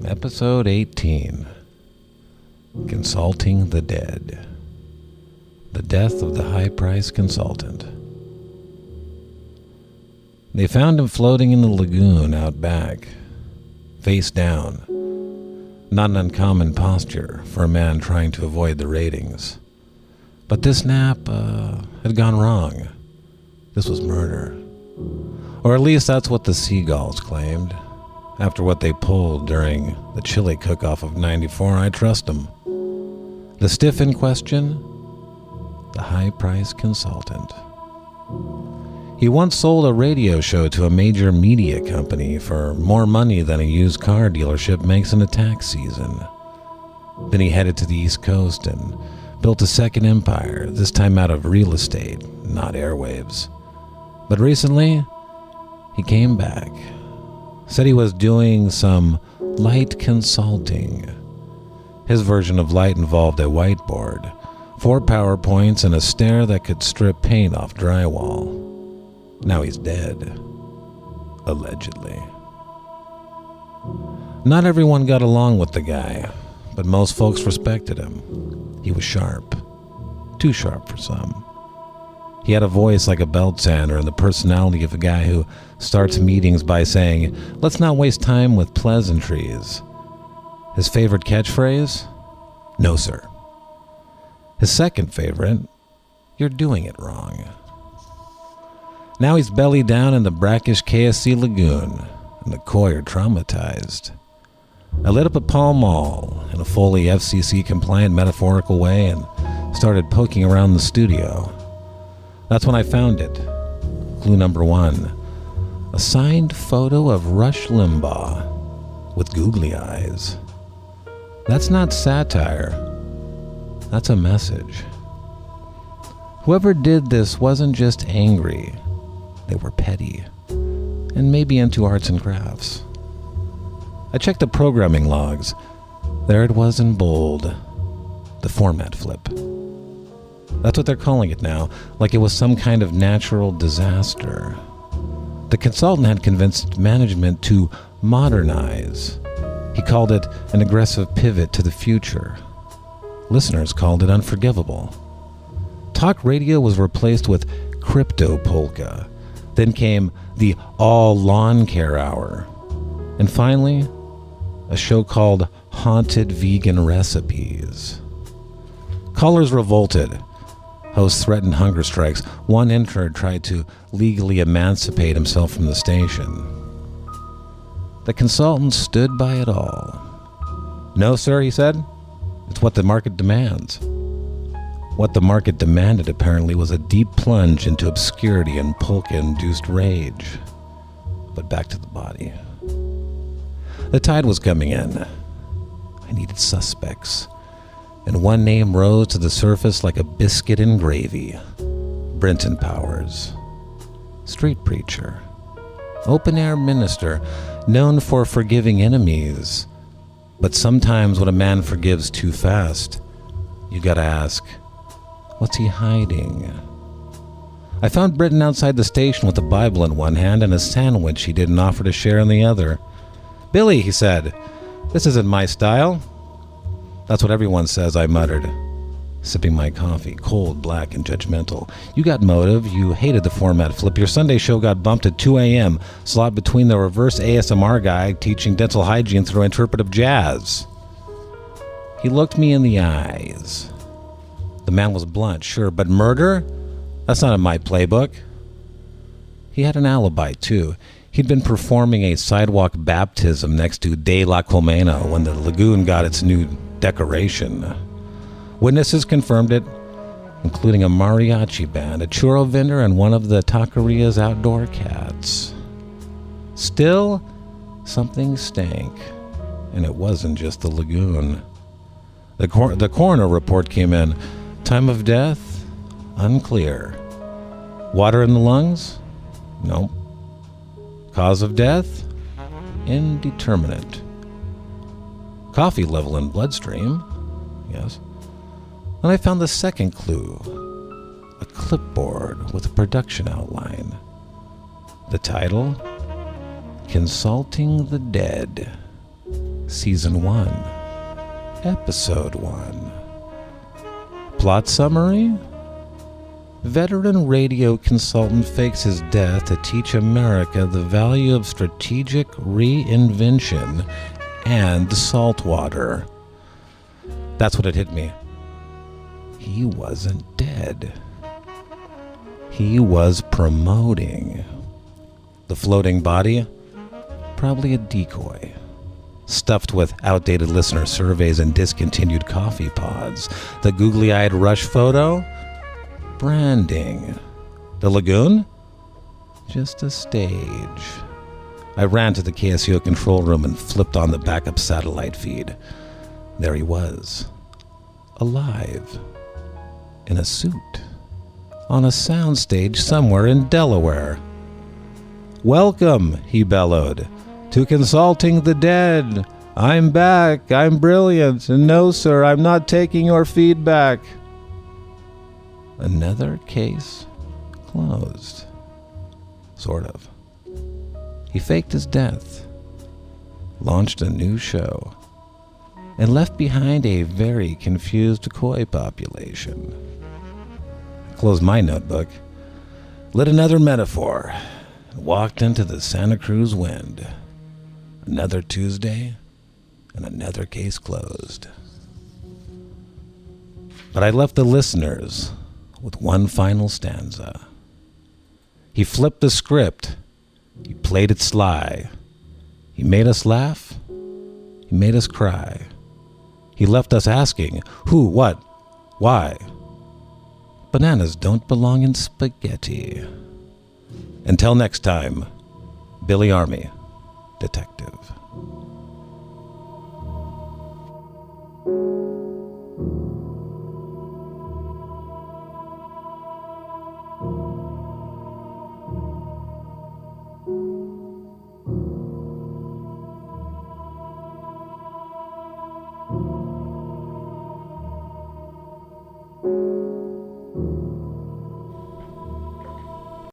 Episode 18, Consulting the Dead. The Death of the High-Priced Consultant. They found him floating in the lagoon out back, face down. Not an uncommon posture for a man trying to avoid the ratings. But this nap had gone wrong. This was murder. Or at least that's what the seagulls claimed. After what they pulled during the chili cook-off of '94, I trust them. The stiff in question? The high-priced consultant. He once sold a radio show to a major media company for more money than a used car dealership makes in a tax season. Then he headed to the East Coast and built a second empire, this time out of real estate, not airwaves. But recently, he came back. Said he was doing some light consulting. His version of light involved a whiteboard, 4 PowerPoints, and a stare that could strip paint off drywall. Now he's dead. Allegedly. Not everyone got along with the guy, but most folks respected him. He was sharp. Too sharp for some. He had a voice like a belt sander and the personality of a guy who starts meetings by saying, "Let's not waste time with pleasantries." His favorite catchphrase? "No, sir." His second favorite? "You're doing it wrong." Now he's belly down in the brackish KSC lagoon, and the koi are traumatized. I lit up a Pall Mall in a fully FCC-compliant metaphorical way and started poking around the studio. That's when I found it. Clue number 1. A signed photo of Rush Limbaugh with googly eyes. That's not satire. That's a message. Whoever did this wasn't just angry. They were petty. And maybe into arts and crafts. I checked the programming logs. There it was in bold. The format flip. That's what they're calling it now, like it was some kind of natural disaster. The consultant had convinced management to modernize. He called it an aggressive pivot to the future. Listeners called it unforgivable. Talk radio was replaced with crypto polka. Then came the all lawn care hour. And finally, a show called Haunted Vegan Recipes. Callers revolted. Hosts threatened hunger strikes. One intern tried to legally emancipate himself from the station. The consultant stood by it all. "No, sir," he said. "It's what the market demands." What the market demanded, apparently, was a deep plunge into obscurity and polka-induced rage. But back to the body. The tide was coming in. I needed suspects. And one name rose to the surface like a biscuit in gravy. Brenton Powers. Street preacher. Open-air minister, known for forgiving enemies. But sometimes when a man forgives too fast, you gotta ask, what's he hiding? I found Brenton outside the station with a Bible in one hand and a sandwich he didn't offer to share in the other. "Billy," he said, "this isn't my style." "That's what everyone says," I muttered, sipping my coffee, cold, black, and judgmental. "You got motive. You hated the format flip. Your Sunday show got bumped at 2 a.m., slot between the reverse ASMR guy teaching dental hygiene through interpretive jazz." He looked me in the eyes. The man was blunt, sure, but murder? That's not in my playbook. He had an alibi, too. He'd been performing a sidewalk baptism next to De La Colmena when the lagoon got its new decoration. Witnesses confirmed it, including a mariachi band, a churro vendor, and one of the taqueria's outdoor cats. Still, something stank, and it wasn't just the lagoon. The coroner report came in. Time of death? Unclear. Water in the lungs? Nope. Cause of death? Indeterminate. Coffee level in bloodstream. Yes. Then I found the second clue. A clipboard with a production outline. The title? Consulting the Dead. Season 1. Episode 1. Plot summary? Veteran radio consultant fakes his death to teach America the value of strategic reinvention and salt water. That's what it hit me. He wasn't dead. He was promoting. The floating body? Probably a decoy. Stuffed with outdated listener surveys and discontinued coffee pods. The googly-eyed Rush photo? Branding. The lagoon? Just a stage. I ran to the KSCO control room and flipped on the backup satellite feed. There he was. Alive. In a suit. On a soundstage somewhere in Delaware. "Welcome," he bellowed, "to Consulting the Dead. I'm back. I'm brilliant. And no, sir, I'm not taking your feedback." Another case closed. Sort of. He faked his death, launched a new show, and left behind a very confused koi population. I closed my notebook, lit another metaphor, and walked into the Santa Cruz wind. Another Tuesday, and another case closed. But I left the listeners with one final stanza. He flipped the script. He played it sly. He made us laugh. He made us cry. He left us asking, who, what, why? Bananas don't belong in spaghetti. Until next time, Billy Armi, Detective.